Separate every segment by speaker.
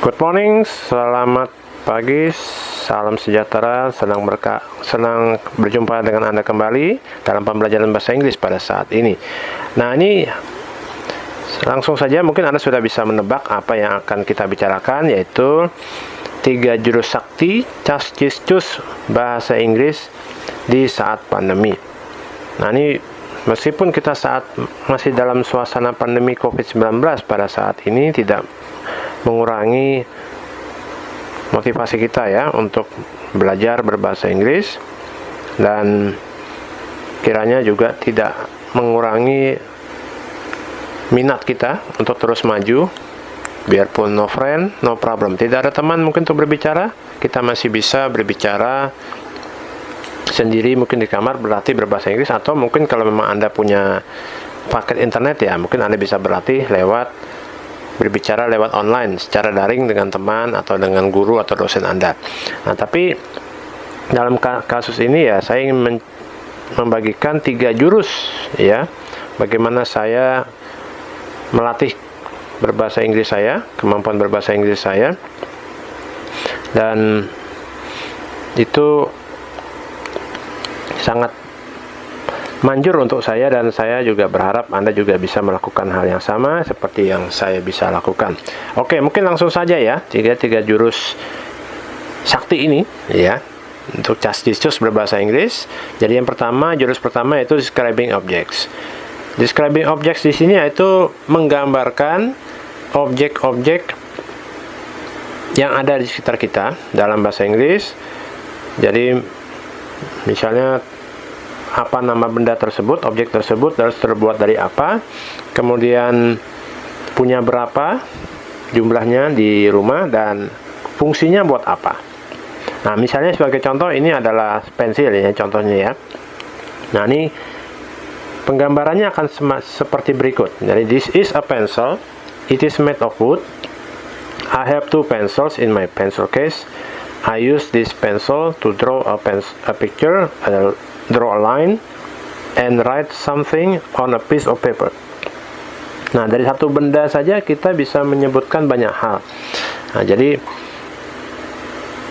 Speaker 1: Good morning, selamat pagi, salam sejahtera, senang berjumpa dengan Anda kembali dalam pembelajaran bahasa Inggris pada saat ini. Nah, ini langsung saja mungkin Anda sudah bisa menebak apa yang akan kita bicarakan, yaitu 3 jurus sakti, cas-cis-cus bahasa Inggris di saat pandemi. Nah, ini meskipun kita masih dalam suasana pandemi COVID-19 pada saat ini, tidak mengurangi motivasi kita ya untuk belajar berbahasa Inggris, dan kiranya juga tidak mengurangi minat kita untuk terus maju. Biarpun no friend, no problem, tidak ada teman mungkin untuk berbicara, kita masih bisa berbicara sendiri mungkin di kamar, berlatih berbahasa Inggris. Atau mungkin kalau memang Anda punya paket internet ya, mungkin Anda bisa berlatih berbicara lewat online secara daring dengan teman atau dengan guru atau dosen Anda. Nah, tapi dalam kasus ini ya, saya ingin membagikan 3 jurus ya, bagaimana saya melatih berbahasa Inggris saya, kemampuan berbahasa Inggris saya, dan itu sangat manjur untuk saya, dan saya juga berharap Anda juga bisa melakukan hal yang sama seperti yang saya bisa lakukan. Oke, mungkin langsung saja ya, tiga jurus sakti ini ya, untuk cas-cis-cus berbahasa Inggris. Jadi yang pertama, jurus pertama yaitu describing objects. Describing objects di sini yaitu menggambarkan objek-objek yang ada di sekitar kita dalam bahasa Inggris. Jadi misalnya apa nama benda tersebut, objek tersebut harus terbuat dari apa, kemudian punya berapa jumlahnya di rumah, dan fungsinya buat apa. Nah, misalnya sebagai contoh, ini adalah pensil ya contohnya ya. Nah, ini penggambarannya akan seperti berikut. Jadi, this is a pencil, it is made of wood, I have 2 pencils in my pencil case, I use this pencil to draw a picture, draw a line, and write something on a piece of paper. Nah, dari satu benda saja kita bisa menyebutkan banyak hal. Nah,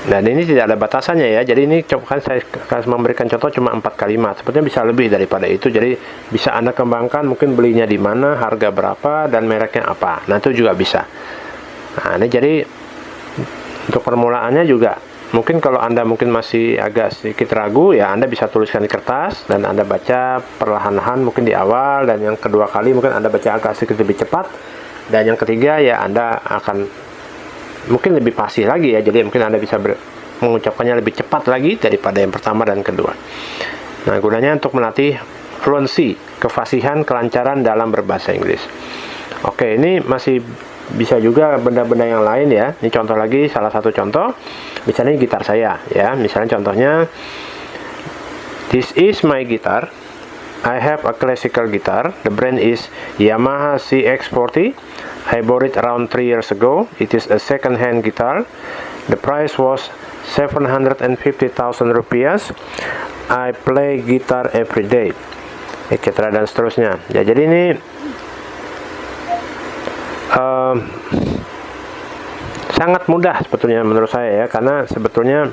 Speaker 1: dan ini tidak ada batasannya ya. Jadi ini kan saya memberikan contoh cuma 4 kalimat. Sepertinya bisa lebih daripada itu. Jadi bisa Anda kembangkan, mungkin belinya di mana, harga berapa, dan mereknya apa. Nah, itu juga bisa. Nah, ini jadi untuk permulaannya juga, mungkin kalau Anda mungkin masih agak sedikit ragu ya, Anda bisa tuliskan di kertas dan Anda baca perlahan-lahan mungkin di awal, dan yang kedua kali mungkin Anda baca agak sedikit lebih cepat, dan yang ketiga ya Anda akan mungkin lebih fasih lagi ya, jadi mungkin Anda bisa mengucapkannya lebih cepat lagi daripada yang pertama dan kedua. Nah, gunanya untuk melatih fluency, kefasihan, kelancaran dalam berbahasa Inggris. Oke, ini masih bisa juga benda-benda yang lain ya. Ini contoh lagi, salah satu contoh, misalnya gitar saya ya. Misalnya contohnya, this is my guitar, I have a classical guitar, the brand is Yamaha CX40, I bought it around 3 years ago, it is a second-hand guitar, the price was 750,000 rupiah, I play guitar every day, etc. dan seterusnya ya. Jadi ini sangat mudah sebetulnya menurut saya ya, karena sebetulnya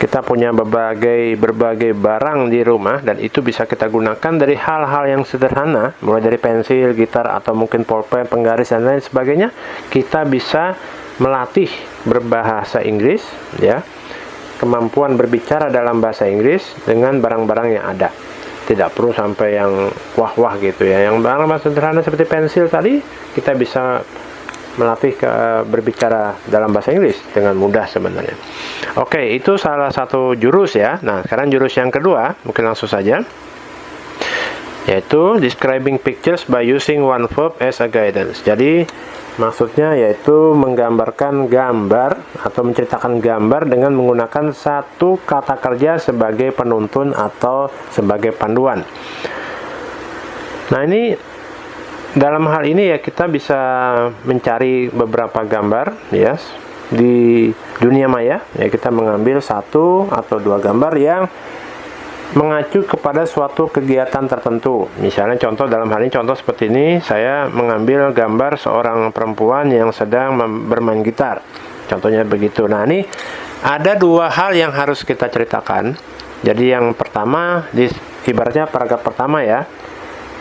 Speaker 1: kita punya berbagai barang di rumah, dan itu bisa kita gunakan dari hal-hal yang sederhana, mulai dari pensil, gitar, atau mungkin pulpen, penggaris, dan lain sebagainya. Kita bisa melatih berbahasa Inggris ya, kemampuan berbicara dalam bahasa Inggris dengan barang-barang yang ada. Tidak perlu sampai yang wah-wah gitu ya. Yang barang sederhana seperti pensil tadi, kita bisa melatih berbicara dalam bahasa Inggris dengan mudah sebenarnya. Oke, itu salah satu jurus ya. Nah, sekarang jurus yang kedua, mungkin langsung saja, yaitu describing pictures by using one verb as a guidance. Jadi maksudnya yaitu menggambarkan gambar atau menceritakan gambar dengan menggunakan satu kata kerja sebagai penuntun atau sebagai panduan. Nah, ini dalam hal ini ya, kita bisa mencari beberapa gambar ya di dunia maya ya. Kita mengambil 1 atau 2 gambar yang mengacu kepada suatu kegiatan tertentu. Misalnya contoh dalam hal ini, contoh seperti ini, saya mengambil gambar seorang perempuan yang sedang bermain gitar. Contohnya begitu. Nah, ini ada dua hal yang harus kita ceritakan. Jadi yang pertama, ibaratnya paragraf pertama ya,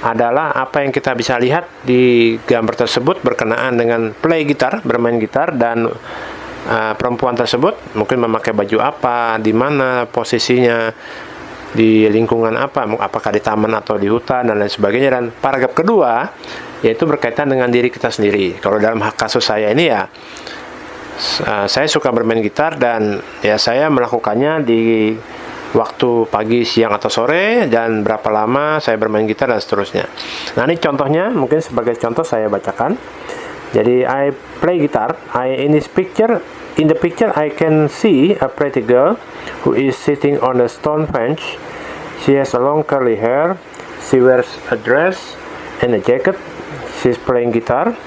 Speaker 1: adalah apa yang kita bisa lihat di gambar tersebut berkenaan dengan play gitar, bermain gitar, dan perempuan tersebut mungkin memakai baju apa, di mana posisinya, di lingkungan apa, apakah di taman atau di hutan dan lain sebagainya. Dan paragraf kedua yaitu berkaitan dengan diri kita sendiri. Kalau dalam kasus saya ini ya, saya suka bermain gitar dan ya saya melakukannya di waktu pagi, siang, atau sore, dan berapa lama saya bermain gitar dan seterusnya. Nah, ini contohnya, mungkin sebagai contoh saya bacakan. Jadi, I play guitar. In the picture I can see a pretty girl who is sitting on a stone bench. She has a long curly hair. She wears a dress and a jacket. She's playing guitar.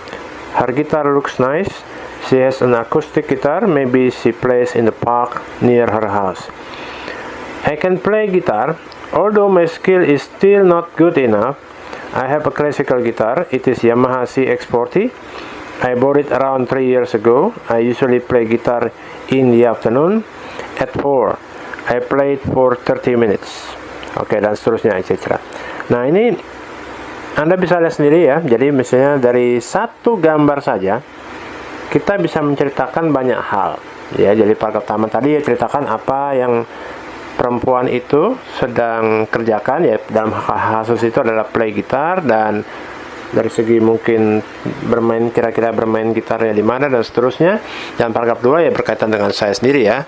Speaker 1: Her guitar looks nice. She has an acoustic guitar. Maybe she plays in the park near her house. I can play guitar, although my skill is still not good enough. I have a classical guitar. It is Yamaha CX40. I bought it around 3 years ago. I usually play guitar in the afternoon at 4. I play it for 30 minutes. Oke, dan seterusnya, etc. Nah, ini Anda bisa lihat sendiri ya. Jadi misalnya dari satu gambar saja kita bisa menceritakan banyak hal. Ya, jadi paragraf pertama tadi ya ceritakan apa yang perempuan itu sedang kerjakan, ya dalam kasus itu adalah play gitar, dan dari segi mungkin kira-kira bermain gitarnya di mana dan seterusnya. Dan paragraf 2 ya berkaitan dengan saya sendiri ya,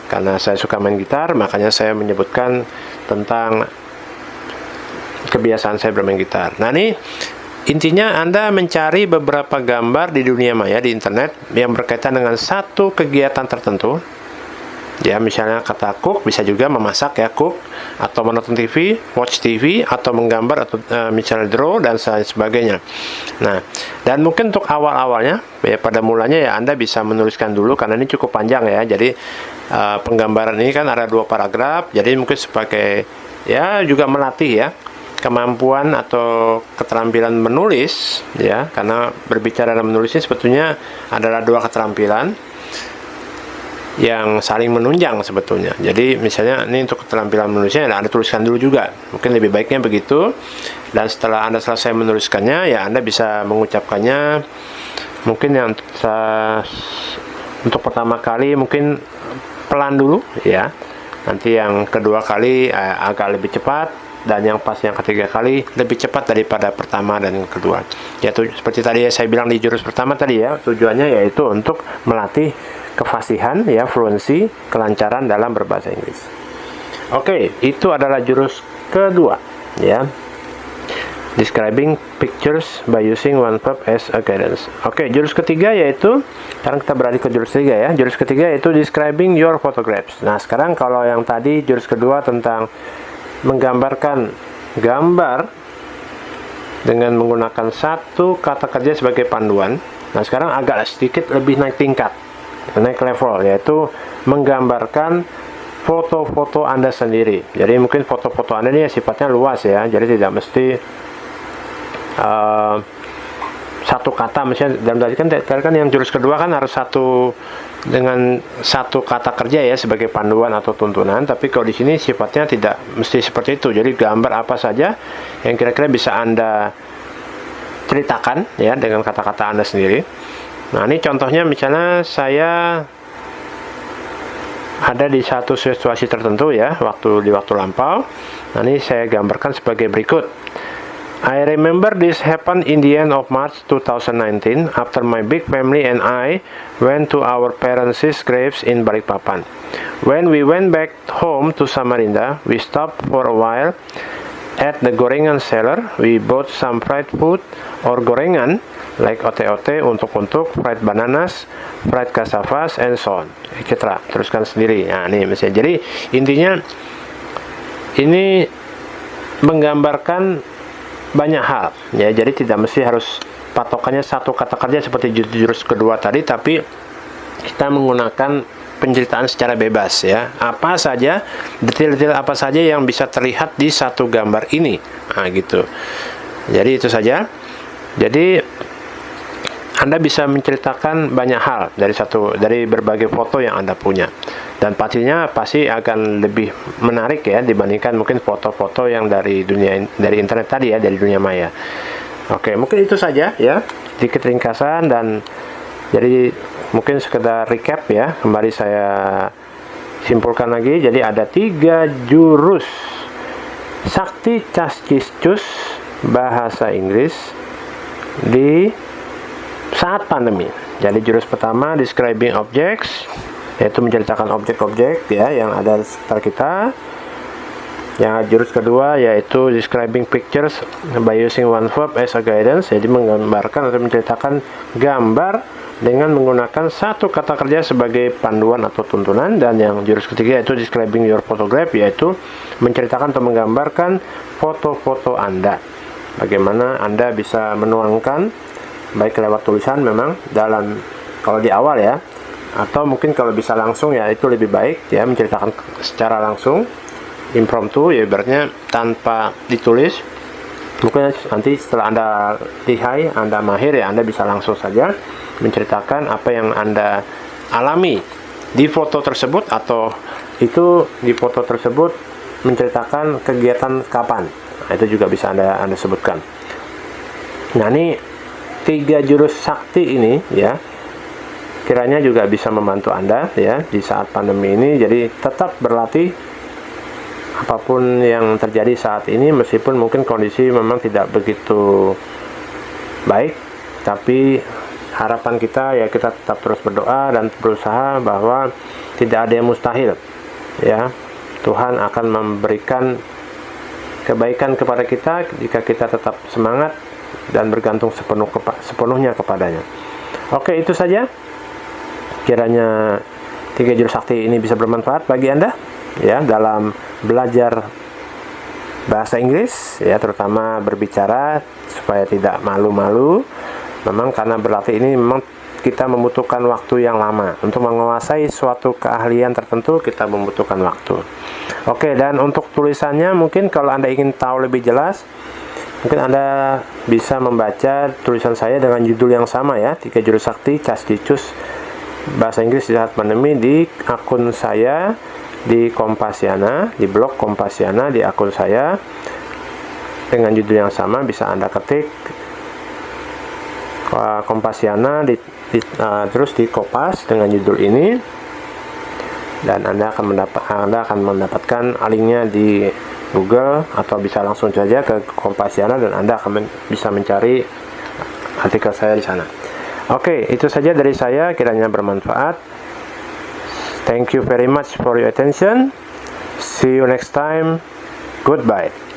Speaker 1: karena saya suka main gitar, makanya saya menyebutkan tentang kebiasaan saya bermain gitar. Nah, ini intinya Anda mencari beberapa gambar di dunia maya, di internet, yang berkaitan dengan satu kegiatan tertentu. Ya, misalnya kata cook, bisa juga memasak ya, cook, atau menonton TV, watch TV, atau menggambar, atau misalnya draw, dan sebagainya. Nah, dan mungkin untuk awal-awalnya, ya pada mulanya ya Anda bisa menuliskan dulu, karena ini cukup panjang ya. Jadi penggambaran ini kan ada 2 paragraf, jadi mungkin sebagai ya juga melatih ya kemampuan atau keterampilan menulis ya, karena berbicara dan menulis ini sebetulnya adalah 2 keterampilan yang saling menunjang sebetulnya. Jadi misalnya ini untuk keterampilan menulisnya Anda tuliskan dulu juga, mungkin lebih baiknya begitu. Dan setelah Anda selesai menuliskannya ya Anda bisa mengucapkannya. Mungkin yang untuk pertama kali mungkin pelan dulu ya, nanti yang kedua kali agak lebih cepat, dan yang ketiga kali lebih cepat daripada pertama dan yang kedua. Yaitu seperti tadi saya bilang di jurus pertama tadi ya, tujuannya yaitu untuk melatih kefasihan ya, fluency, kelancaran dalam berbahasa Inggris. Oke, itu adalah jurus kedua ya. Describing pictures by using one verb as a guidance. Oke, jurus ketiga yaitu, sekarang kita beralih ke jurus ketiga ya. Jurus ketiga yaitu describing your photographs. Nah, sekarang kalau yang tadi jurus kedua tentang menggambarkan gambar dengan menggunakan satu kata kerja sebagai panduan. Nah, sekarang agak sedikit lebih naik tingkat, naik level, yaitu menggambarkan foto-foto Anda sendiri. Jadi mungkin foto-foto Anda ini sifatnya luas ya, jadi tidak mesti satu kata. Misalnya dalam tadi kan yang jurus kedua kan harus dengan satu kata kerja ya sebagai panduan atau tuntunan, tapi kalau di sini sifatnya tidak mesti seperti itu. Jadi gambar apa saja yang kira-kira bisa Anda ceritakan ya dengan kata-kata Anda sendiri. Nah, ini contohnya misalnya saya ada di satu situasi tertentu ya, di waktu lampau. Nah, ini saya gambarkan sebagai berikut. I remember this happened in the end of March 2019 after my big family and I went to our parents' graves in Balikpapan. When we went back home to Samarinda, we stopped for a while at the gorengan seller. We bought some fried food or gorengan like ote-ote, untuk-untuk, fried bananas, fried cassavas, and so on, etc. Teruskan sendiri. Nah, ini misalnya. Jadi intinya ini menggambarkan banyak hal ya, jadi tidak mesti harus patokannya satu kata kerja seperti jurus kedua tadi, tapi kita menggunakan penceritaan secara bebas ya. Apa saja, detail-detail apa saja yang bisa terlihat di satu gambar ini. Nah, gitu. Jadi itu saja. Jadi Anda bisa menceritakan banyak hal dari berbagai foto yang Anda punya. Dan pastinya pasti akan lebih menarik ya dibandingkan mungkin foto-foto yang dari internet tadi ya, dari dunia maya. Oke, mungkin itu saja ya, sedikit ringkasan. Dan jadi mungkin sekedar recap ya, kembali saya simpulkan lagi. Jadi ada 3 jurus sakti Caskicus bahasa Inggris di saat pandemi. Jadi jurus pertama describing objects, yaitu menceritakan objek-objek ya yang ada di sekitar kita. Yang jurus kedua yaitu describing pictures by using one verb as a guidance, jadi menggambarkan atau menceritakan gambar dengan menggunakan satu kata kerja sebagai panduan atau tuntunan. Dan yang jurus ketiga yaitu describing your photograph, yaitu menceritakan atau menggambarkan foto-foto Anda. Bagaimana Anda bisa menuangkan baik lewat tulisan memang kalau di awal ya, atau mungkin kalau bisa langsung ya itu lebih baik ya, menceritakan secara langsung impromptu ya, ibaratnya tanpa ditulis. Mungkin nanti setelah Anda lihai, Anda mahir ya, Anda bisa langsung saja menceritakan apa yang Anda alami di foto tersebut, atau itu di foto tersebut menceritakan kegiatan kapan. Nah, itu juga bisa Anda sebutkan. Nah, ini 3 jurus sakti ini ya, kiranya juga bisa membantu Anda ya di saat pandemi ini. Jadi tetap berlatih apapun yang terjadi saat ini, meskipun mungkin kondisi memang tidak begitu baik, tapi harapan kita ya kita tetap terus berdoa dan berusaha bahwa tidak ada yang mustahil ya. Tuhan akan memberikan kebaikan kepada kita jika kita tetap semangat dan bergantung sepenuhnya kepadanya. Oke, itu saja. Kiranya 3 jurus sakti ini bisa bermanfaat bagi Anda ya dalam belajar bahasa Inggris ya, terutama berbicara supaya tidak malu-malu. Memang karena berlatih ini memang kita membutuhkan waktu yang lama. Untuk menguasai suatu keahlian tertentu kita membutuhkan waktu. Oke, dan untuk tulisannya mungkin kalau Anda ingin tahu lebih jelas, mungkin Anda bisa membaca tulisan saya dengan judul yang sama ya, 3 jurus sakti Caskicus bahasa Inggris di saat pandemi, di akun saya di Kompasiana, di blog Kompasiana, di akun saya dengan judul yang sama. Bisa Anda ketik Kompasiana terus di Kopas dengan judul ini, dan Anda akan mendapatkan linknya di Google, atau bisa langsung saja ke Kompasiana dan Anda akan bisa mencari artikel saya di sana. Oke, itu saja dari saya, kiranya bermanfaat. Thank you very much for your attention. See you next time. Goodbye.